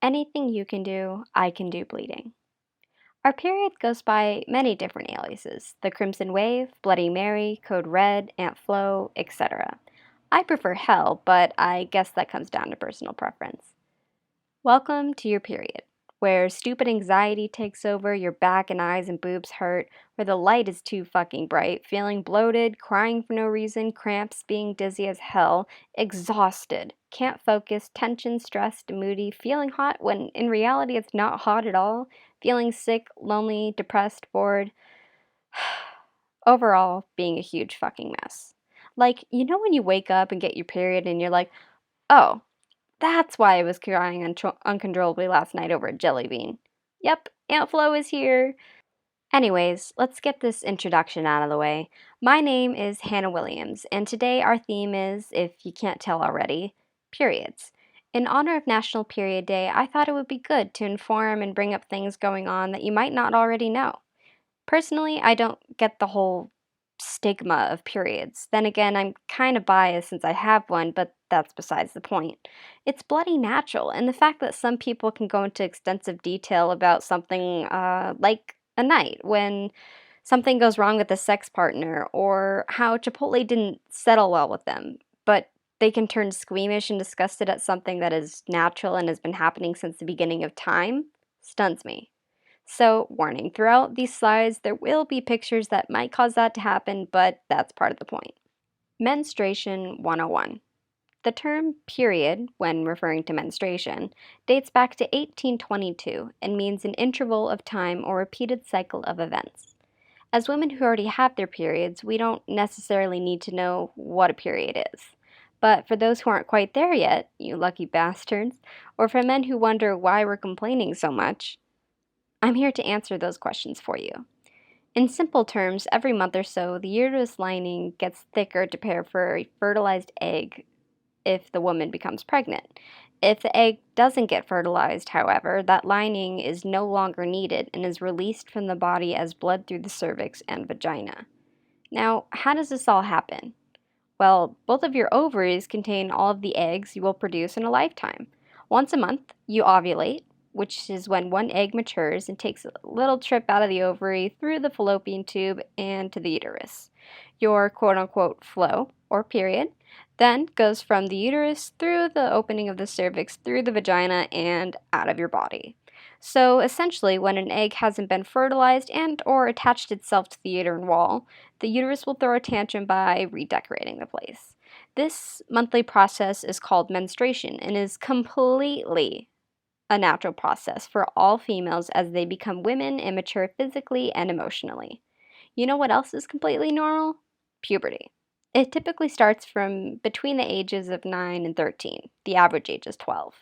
Anything you can do, I can do bleeding. Our period goes by many different aliases: the Crimson Wave, Bloody Mary, Code Red, Aunt Flo, etc. I prefer hell, but I guess that comes down to personal preference. Welcome to your period, where stupid anxiety takes over, your back and eyes and boobs hurt, where the light is too fucking bright, feeling bloated, crying for no reason, cramps, being dizzy as hell, exhausted, can't focus, tension, stressed, moody, feeling hot when in reality it's not hot at all, feeling sick, lonely, depressed, bored. Overall, being a huge fucking mess. Like, you know when you wake up and get your period and you're like, oh, that's why I was crying uncontrollably last night over a jelly bean. Yep, Aunt Flo is here. Anyways, let's get this introduction out of the way. My name is Hannah Williams, and today our theme is, if you can't tell already, periods. In honor of National Period Day, I thought it would be good to inform and bring up things going on that you might not already know. Personally, I don't get the whole stigma of periods. Then again, I'm kind of biased since I have one, but that's besides the point. It's bloody natural, and the fact that some people can go into extensive detail about something like a night when something goes wrong with a sex partner, or how chipotle didn't settle well with them, but they can turn squeamish and disgusted at something that is natural and has been happening since the beginning of time, stuns me. So, warning, throughout these slides, there will be pictures that might cause that to happen, but that's part of the point. Menstruation 101. The term period, when referring to menstruation, dates back to 1822 and means an interval of time or repeated cycle of events. As women who already have their periods, we don't necessarily need to know what a period is. But for those who aren't quite there yet, you lucky bastards, or for men who wonder why we're complaining so much, I'm here to answer those questions for you. In simple terms, every month or so, the uterus lining gets thicker to prepare for a fertilized egg if the woman becomes pregnant. If the egg doesn't get fertilized, however, that lining is no longer needed and is released from the body as blood through the cervix and vagina. Now, how does this all happen? Well, both of your ovaries contain all of the eggs you will produce in a lifetime. Once a month, you ovulate, which is when one egg matures and takes a little trip out of the ovary through the fallopian tube and to the uterus. Your quote unquote flow, or period, then goes from the uterus through the opening of the cervix, through the vagina, and out of your body. So essentially, when an egg hasn't been fertilized and or attached itself to the uterine wall, the uterus will throw a tantrum by redecorating the place. This monthly process is called menstruation and is completely a natural process for all females as they become women and mature physically and emotionally. You know what else is completely normal? Puberty. It typically starts from between the ages of 9 and 13. The average age is 12.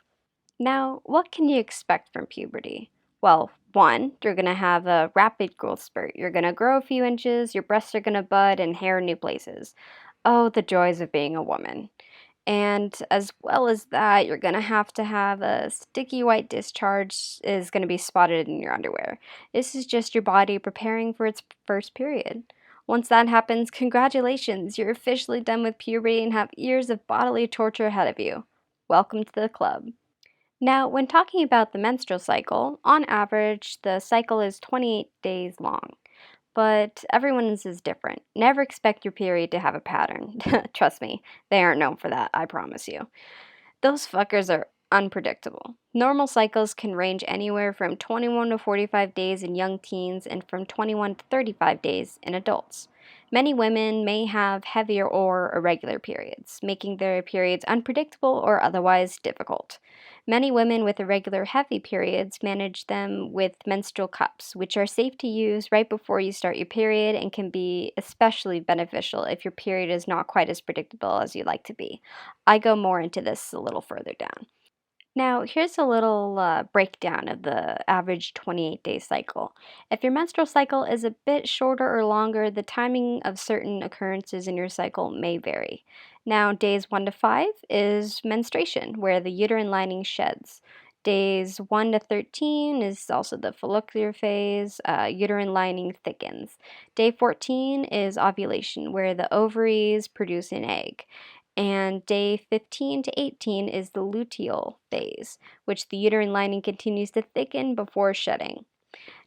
Now, what can you expect from puberty? Well, one, you're going to have a rapid growth spurt. You're going to grow a few inches, your breasts are going to bud, and hair in new places. Oh, the joys of being a woman. And as well as that, you're going to have a sticky white discharge is going to be spotted in your underwear. This is just your body preparing for its first period. Once that happens, congratulations, you're officially done with puberty and have years of bodily torture ahead of you. Welcome to the club. Now, when talking about the menstrual cycle, on average, the cycle is 28 days long. But everyone's is different. Never expect your period to have a pattern. Trust me, they aren't known for that, I promise you. Those fuckers are unpredictable. Normal cycles can range anywhere from 21 to 45 days in young teens and from 21 to 35 days in adults. Many women may have heavier or irregular periods, making their periods unpredictable or otherwise difficult. Many women with irregular heavy periods manage them with menstrual cups, which are safe to use right before you start your period and can be especially beneficial if your period is not quite as predictable as you'd like to be. I go more into this a little further down. Now, here's a little breakdown of the average 28-day cycle. If your menstrual cycle is a bit shorter or longer, the timing of certain occurrences in your cycle may vary. Now, days 1 to 5 is menstruation, where the uterine lining sheds. Days 1 to 13 is also the follicular phase, uterine lining thickens. Day 14 is ovulation, where the ovaries produce an egg. And day 15 to 18 is the luteal phase, which the uterine lining continues to thicken before shedding.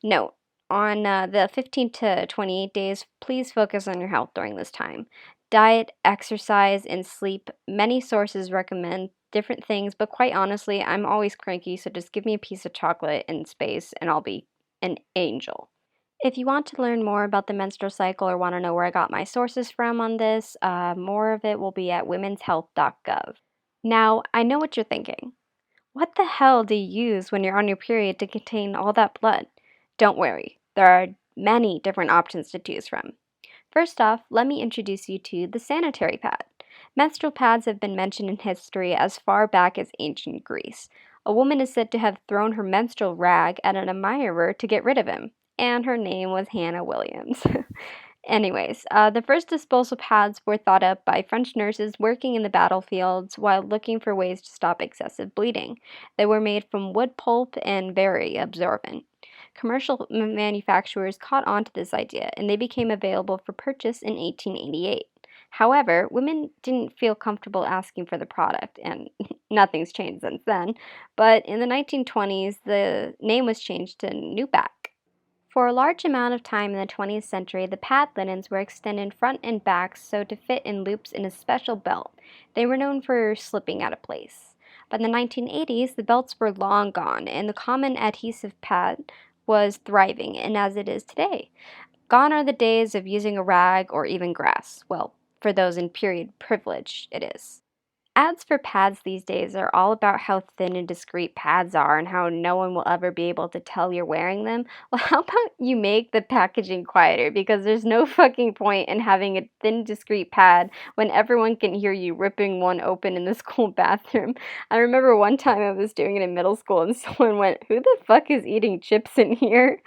Note, on the 15 to 28 days, please focus on your health during this time. Diet, exercise, and sleep. Many sources recommend different things, but quite honestly, I'm always cranky, so just give me a piece of chocolate and space, and I'll be an angel. If you want to learn more about the menstrual cycle or want to know where I got my sources from on this, more of it will be at womenshealth.gov. Now, I know what you're thinking. What the hell do you use when you're on your period to contain all that blood? Don't worry, there are many different options to choose from. First off, let me introduce you to the sanitary pad. Menstrual pads have been mentioned in history as far back as ancient Greece. A woman is said to have thrown her menstrual rag at an admirer to get rid of him, and her name was Hannah Williams. Anyways, the first disposal pads were thought up by French nurses working in the battlefields while looking for ways to stop excessive bleeding. They were made from wood pulp and very absorbent. Commercial manufacturers caught on to this idea and they became available for purchase in 1888. However, women didn't feel comfortable asking for the product, and nothing's changed since then. But in the 1920s, the name was changed to Nubac. For a large amount of time in the 20th century, the pad linens were extended front and back so to fit in loops in a special belt. They were known for slipping out of place. By the 1980s, the belts were long gone, and the common adhesive pad was thriving, and as it is today. Gone are the days of using a rag or even grass. Well, for those in period privilege, it is. Ads for pads these days are all about how thin and discreet pads are and how no one will ever be able to tell you're wearing them. Well, how about you make the packaging quieter? Because there's no fucking point in having a thin, discreet pad when everyone can hear you ripping one open in the school bathroom. I remember one time I was doing it in middle school and someone went, "Who the fuck is eating chips in here?"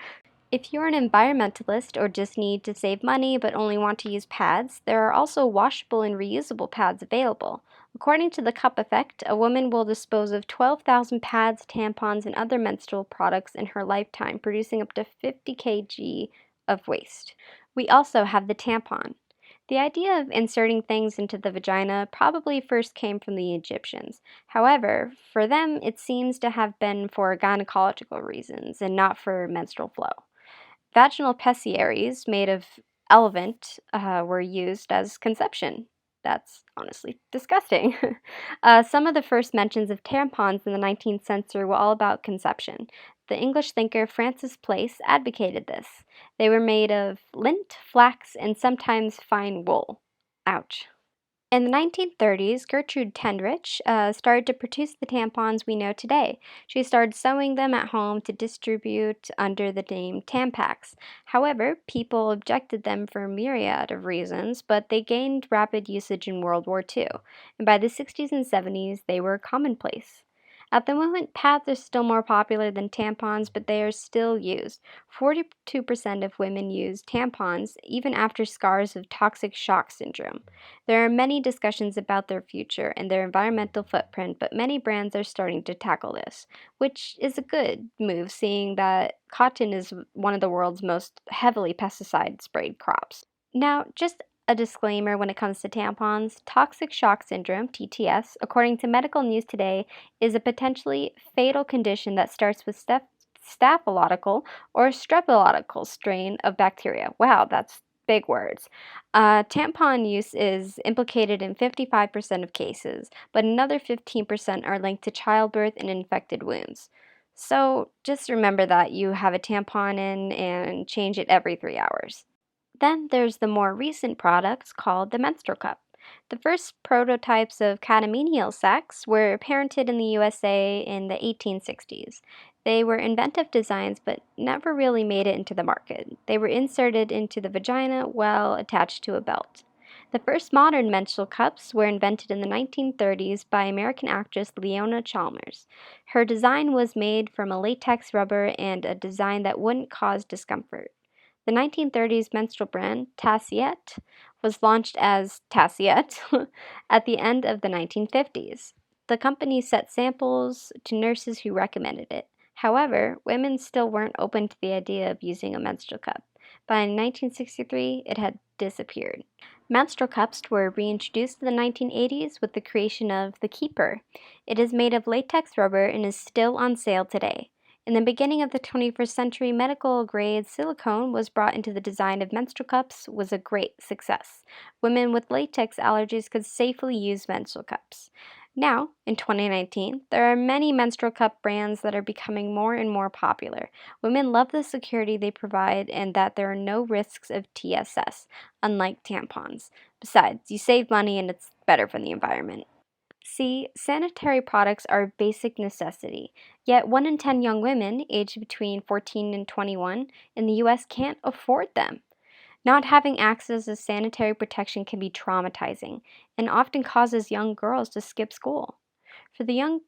If you're an environmentalist or just need to save money but only want to use pads, there are also washable and reusable pads available. According to the Cup Effect, a woman will dispose of 12,000 pads, tampons, and other menstrual products in her lifetime, producing up to 50 kg of waste. We also have the tampon. The idea of inserting things into the vagina probably first came from the Egyptians. However, for them, it seems to have been for gynecological reasons and not for menstrual flow. Vaginal pessaries made of elevant were used as conception. That's honestly disgusting. Some of the first mentions of tampons in the 19th century were all about conception. The English thinker Francis Place advocated this. They were made of lint, flax, and sometimes fine wool. Ouch. In the 1930s, Gertrude Tendrich started to produce the tampons we know today. She started sewing them at home to distribute under the name Tampax. However, people objected them for a myriad of reasons, but they gained rapid usage in World War II, and by the 60s and 70s, they were commonplace. At the moment, pads are still more popular than tampons, but they are still used. 42% of women use tampons even after scars of toxic shock syndrome. There are many discussions about their future and their environmental footprint, but many brands are starting to tackle this, which is a good move, seeing that cotton is one of the world's most heavily pesticide sprayed crops. Now, just a disclaimer when it comes to tampons, toxic shock syndrome, TTS, according to Medical News Today, is a potentially fatal condition that starts with staphylococcal or streptococcal strain of bacteria. Wow, that's big words. Tampon use is implicated in 55% of cases, but another 15% are linked to childbirth and infected wounds. So just remember that you have a tampon in and change it every 3 hours. Then there's the more recent products called the menstrual cup. The first prototypes of catamenial sacs were patented in the USA in the 1860s. They were inventive designs but never really made it into the market. They were inserted into the vagina while attached to a belt. The first modern menstrual cups were invented in the 1930s by American actress Leona Chalmers. Her design was made from a latex rubber and a design that wouldn't cause discomfort. The 1930s menstrual brand, Tassiette, was launched as Tassiette at the end of the 1950s. The company set samples to nurses who recommended it. However, women still weren't open to the idea of using a menstrual cup. By 1963, it had disappeared. Menstrual cups were reintroduced in the 1980s with the creation of the Keeper. It is made of latex rubber and is still on sale today. In the beginning of the 21st century, medical-grade silicone was brought into the design of menstrual cups was a great success. Women with latex allergies could safely use menstrual cups. Now, in 2019, there are many menstrual cup brands that are becoming more and more popular. Women love the security they provide and that there are no risks of TSS, unlike tampons. Besides, you save money and it's better for the environment. See, sanitary products are a basic necessity, yet 1 in 10 young women aged between 14 and 21 in the US can't afford them. Not having access to sanitary protection can be traumatizing and often causes young girls to skip school. For the young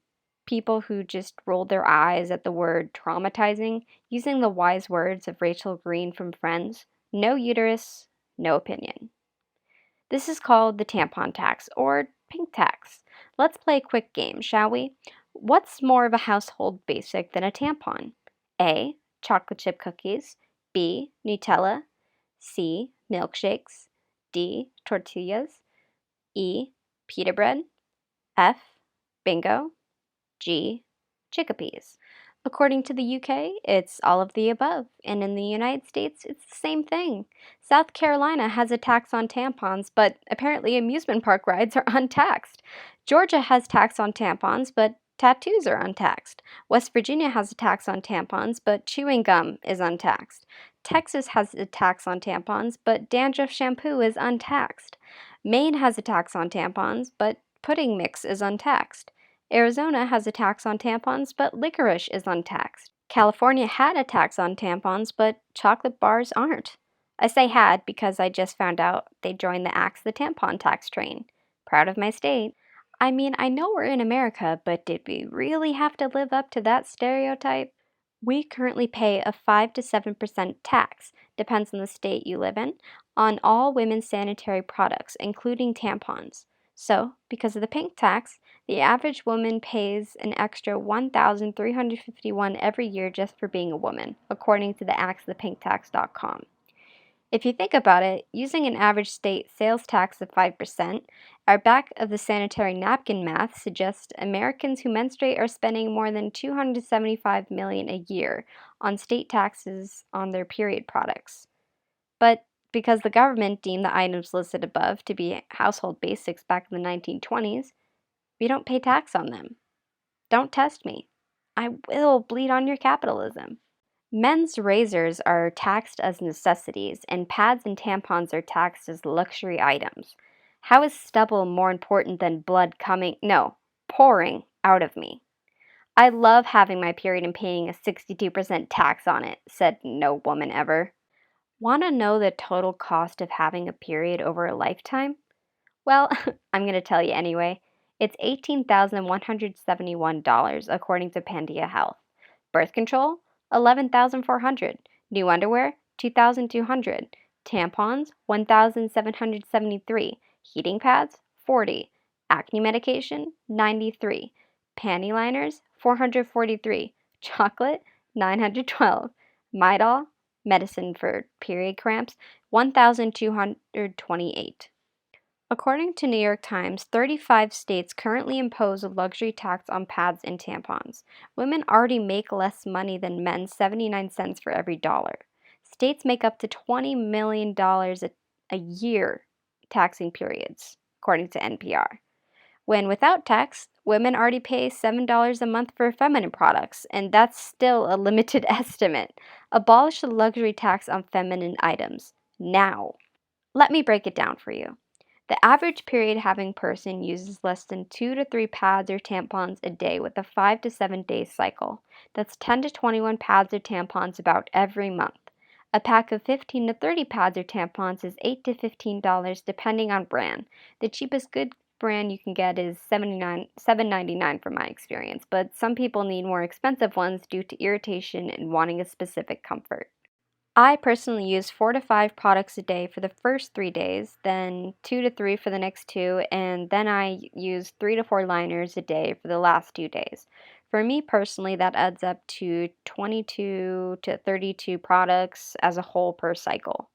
people who just rolled their eyes at the word traumatizing, using the wise words of Rachel Green from Friends, no uterus, no opinion. This is called the tampon tax or pink tax. Let's play a quick game, shall we? What's more of a household basic than a tampon? A. Chocolate chip cookies. B. Nutella. C. Milkshakes. D. Tortillas. E. Pita bread. F. Bingo. G. Chickpeas. According to the UK, it's all of the above, and in the United States, it's the same thing. South Carolina has a tax on tampons, but apparently amusement park rides are untaxed. Georgia has tax on tampons, but tattoos are untaxed. West Virginia has a tax on tampons, but chewing gum is untaxed. Texas has a tax on tampons, but dandruff shampoo is untaxed. Maine has a tax on tampons, but pudding mix is untaxed. Arizona has a tax on tampons, but licorice is untaxed. California had a tax on tampons, but chocolate bars aren't. I say had because I just found out they joined the Axe the Tampon tax train. Proud of my state. I mean, I know we're in America, but did we really have to live up to that stereotype? We currently pay a 5 to 7% tax, depends on the state you live in, on all women's sanitary products, including tampons. So, because of the pink tax, the average woman pays an extra $1,351 every year just for being a woman, according to the axthepinktax.com. If you think about it, using an average state sales tax of 5%, our back of the sanitary napkin math suggests Americans who menstruate are spending more than $275 million a year on state taxes on their period products. But because the government deemed the items listed above to be household basics back in the 1920s, we don't pay tax on them. Don't test me. I will bleed on your capitalism. Men's razors are taxed as necessities, and pads and tampons are taxed as luxury items. How is stubble more important than blood pouring out of me? I love having my period and paying a 62% tax on it, said no woman ever. Want to know the total cost of having a period over a lifetime? Well, I'm going to tell you anyway. It's $18,171 according to Pandia Health. Birth control, $11,400. New underwear, $2,200. Tampons, $1,773. Heating pads, $40. Acne medication, $93. Panty liners, $443. Chocolate, $912. Midol, medicine for period cramps, $1,228. According to New York Times, 35 states currently impose a luxury tax on pads and tampons. Women already make less money than men, 79 cents for every dollar. States make up to $20 million a year taxing periods, according to NPR. When without tax, women already pay $7 a month for feminine products, and that's still a limited estimate. Abolish the luxury tax on feminine items. Now. Let me break it down for you. The average period having person uses less than 2 to 3 pads or tampons a day with a 5 to 7 day cycle. That's 10 to 21 pads or tampons about every month. A pack of 15 to 30 pads or tampons is $8 to $15 depending on brand. The cheapest good brand you can get is $7.99 from my experience, but some people need more expensive ones due to irritation and wanting a specific comfort. I personally use 4 to 5 products a day for the first 3 days, then 2 to 3 for the next 2, and then I use 3 to 4 liners a day for the last 2 days. For me personally, that adds up to 22 to 32 products as a whole per cycle.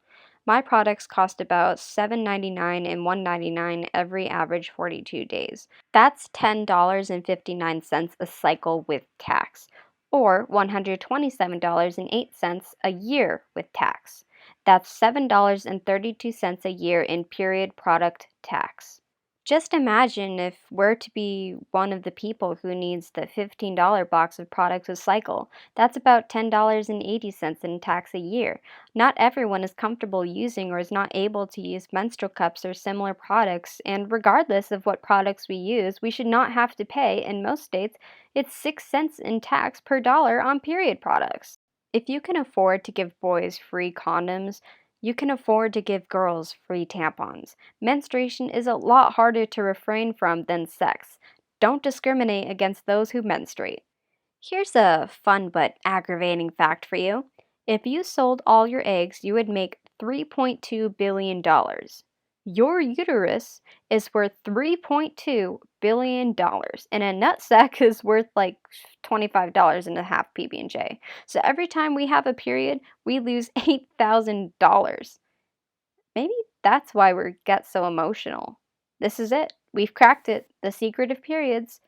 My products cost about $7.99 and $1.99 every average 42 days. That's $10.59 a cycle with tax, or $127.08 a year with tax. That's $7.32 a year in period product tax. Just imagine if we're to be one of the people who needs the $15 box of products with cycle. That's about $10.80 in tax a year. Not everyone is comfortable using or is not able to use menstrual cups or similar products, and regardless of what products we use, we should not have to pay, in most states, it's 6 cents in tax per dollar on period products. If you can afford to give boys free condoms, you can afford to give girls free tampons. Menstruation is a lot harder to refrain from than sex. Don't discriminate against those who menstruate. Here's a fun but aggravating fact for you. If you sold all your eggs, you would make $3.2 billion. Your uterus is worth $3.2 billion, and a nutsack is worth like $25 and a half PB&J. So every time we have a period, we lose $8,000. Maybe that's why we get so emotional. This is it. We've cracked it. The secret of periods.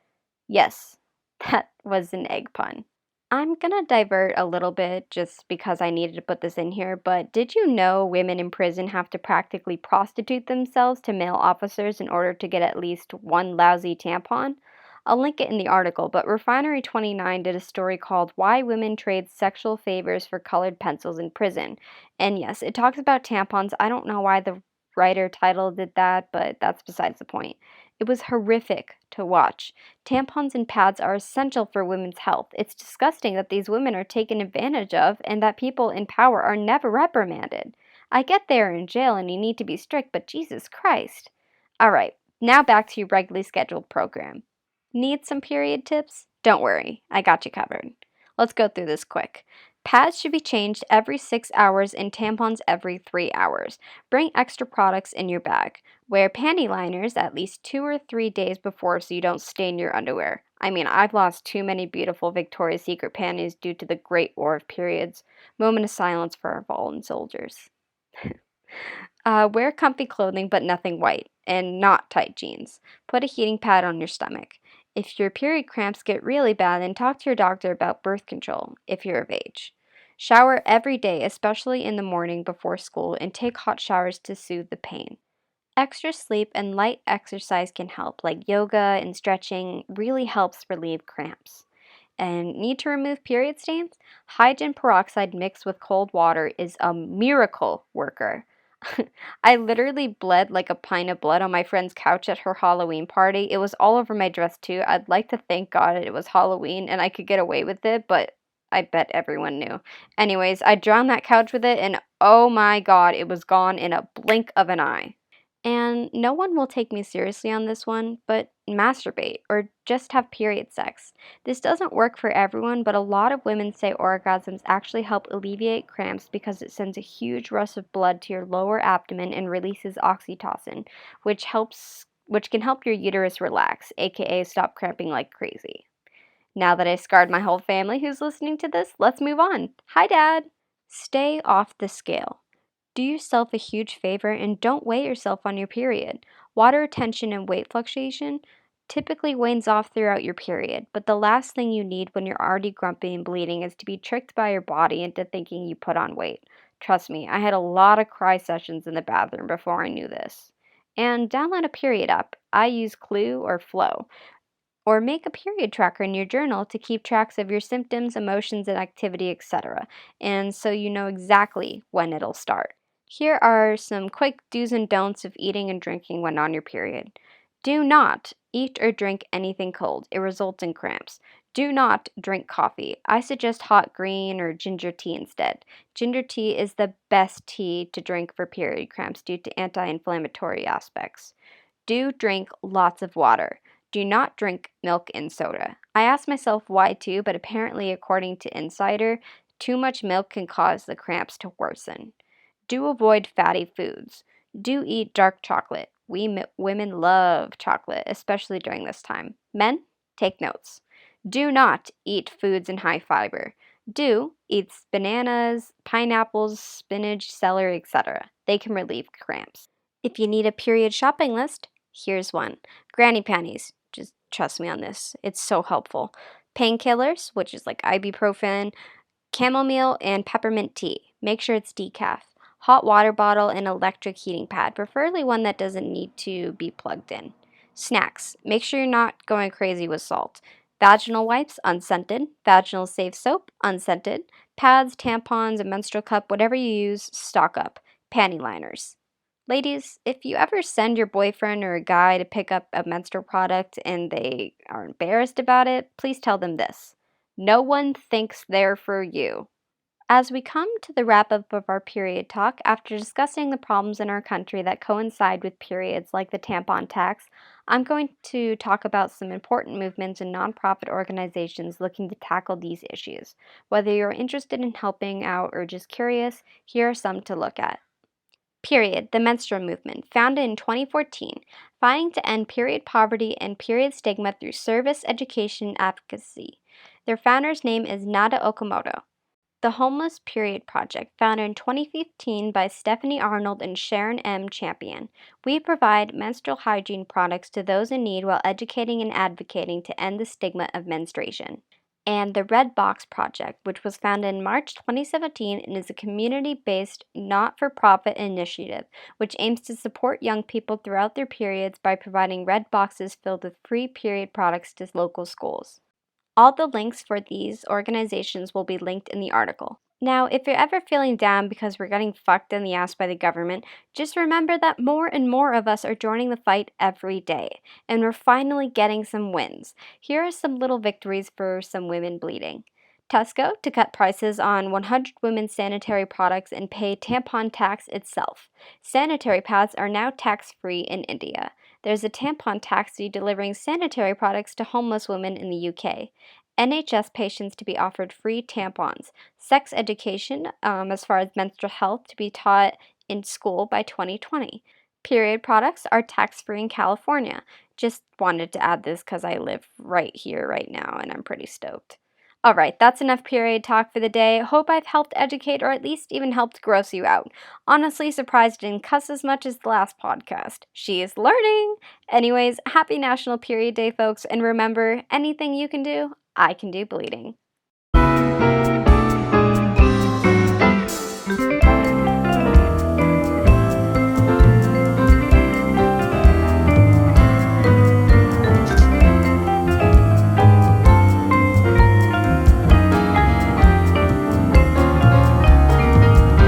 Yes, that was an egg pun. I'm gonna divert a little bit just because I needed to put this in here, but did you know women in prison have to practically prostitute themselves to male officers in order to get at least one lousy tampon? I'll link it in the article, but Refinery29 did a story called Why Women Trade Sexual Favors for Colored Pencils in Prison. And yes, it talks about tampons. I don't know why the writer titled it that, but that's besides the point. It was horrific to watch. Tampons and pads are essential for women's health. It's disgusting that these women are taken advantage of and that people in power are never reprimanded. I get they are in jail and you need to be strict, but Jesus Christ. All right, now back to your regularly scheduled program. Need some period tips? Don't worry, I got you covered. Let's go through this quick. Pads should be changed every 6 hours and tampons every 3 hours. Bring extra products in your bag. Wear panty liners at least 2 or 3 days before so you don't stain your underwear. I mean, I've lost too many beautiful Victoria's Secret panties due to the Great War of Periods. Moment of silence for our fallen soldiers. Wear comfy clothing but nothing white, and not tight jeans. Put a heating pad on your stomach. If your period cramps get really bad, then talk to your doctor about birth control, if you're of age. Shower every day, especially in the morning before school, and take hot showers to soothe the pain. Extra sleep and light exercise can help, like yoga and stretching really helps relieve cramps. And need to remove period stains? Hydrogen peroxide mixed with cold water is a miracle worker. I literally bled like a pint of blood on my friend's couch at her Halloween party. It was all over my dress too. I'd like to thank God it was Halloween and I could get away with it, but I bet everyone knew. Anyways, I drowned that couch with it and oh my God, it was gone in a blink of an eye. And no one will take me seriously on this one, but masturbate or just have period sex. This doesn't work for everyone, but a lot of women say orgasms actually help alleviate cramps because it sends a huge rush of blood to your lower abdomen and releases oxytocin, which can help your uterus relax, aka stop cramping like crazy. Now that I scarred my whole family who's listening to this, let's move on. Hi, Dad. Stay off the scale. Do yourself a huge favor and don't weigh yourself on your period. Water retention and weight fluctuation typically wanes off throughout your period, but the last thing you need when you're already grumpy and bleeding is to be tricked by your body into thinking you put on weight. Trust me, I had a lot of cry sessions in the bathroom before I knew this. And download a period app. I use Clue or Flow. Or make a period tracker in your journal to keep tracks of your symptoms, emotions, and activity, etc. And so you know exactly when it'll start. Here are some quick do's and don'ts of eating and drinking when on your period. Do not eat or drink anything cold. It results in cramps. Do not drink coffee. I suggest hot green or ginger tea instead. Ginger tea is the best tea to drink for period cramps due to anti-inflammatory aspects. Do drink lots of water. Do not drink milk and soda. I asked myself why too, but apparently, according to Insider, too much milk can cause the cramps to worsen. Do avoid fatty foods. Do eat dark chocolate. Women love chocolate, especially during this time. Men, take notes. Do not eat foods in high fiber. Do eats bananas, pineapples, spinach, celery, etc. They can relieve cramps. If you need a period shopping list, here's one. Granny panties. Just trust me on this. It's so helpful. Painkillers, which is like ibuprofen, chamomile, and peppermint tea. Make sure it's decaf. Hot water bottle and electric heating pad, preferably one that doesn't need to be plugged in. Snacks. Make sure you're not going crazy with salt. Vaginal wipes, unscented. Vaginal safe soap, unscented. Pads, tampons, a menstrual cup, whatever you use, stock up. Panty liners. Ladies, if you ever send your boyfriend or a guy to pick up a menstrual product and they are embarrassed about it, please tell them this. No one thinks they're for you. As we come to the wrap up of our period talk, after discussing the problems in our country that coincide with periods like the tampon tax, I'm going to talk about some important movements and nonprofit organizations looking to tackle these issues. Whether you're interested in helping out or just curious, here are some to look at. Period, the menstrual movement, founded in 2014, fighting to end period poverty and period stigma through service, education, and advocacy. Their founder's name is Nada Okamoto. The Homeless Period Project, founded in 2015 by Stephanie Arnold and Sharon M. Champion. We provide menstrual hygiene products to those in need while educating and advocating to end the stigma of menstruation. And the Red Box Project, which was founded in March 2017 and is a community based, not for profit initiative which aims to support young people throughout their periods by providing red boxes filled with free period products to local schools. All the links for these organizations will be linked in the article. Now, if you're ever feeling down because we're getting fucked in the ass by the government, just remember that more and more of us are joining the fight every day, and we're finally getting some wins. Here are some little victories for some women bleeding. Tesco to cut prices on 100 women's sanitary products and pay tampon tax itself. Sanitary pads are now tax-free in India. There's a tampon taxi delivering sanitary products to homeless women in the UK. NHS patients to be offered free tampons. Sex education, as far as menstrual health, to be taught in school by 2020. Period products are tax-free in California. Just wanted to add this because I live right here, right now, and I'm pretty stoked. All right, that's enough period talk for the day. Hope I've helped educate or at least even helped gross you out. Honestly surprised I didn't cuss as much as the last podcast. She is learning! Anyways, happy National Period Day, folks, and remember, anything you can do, I can do bleeding.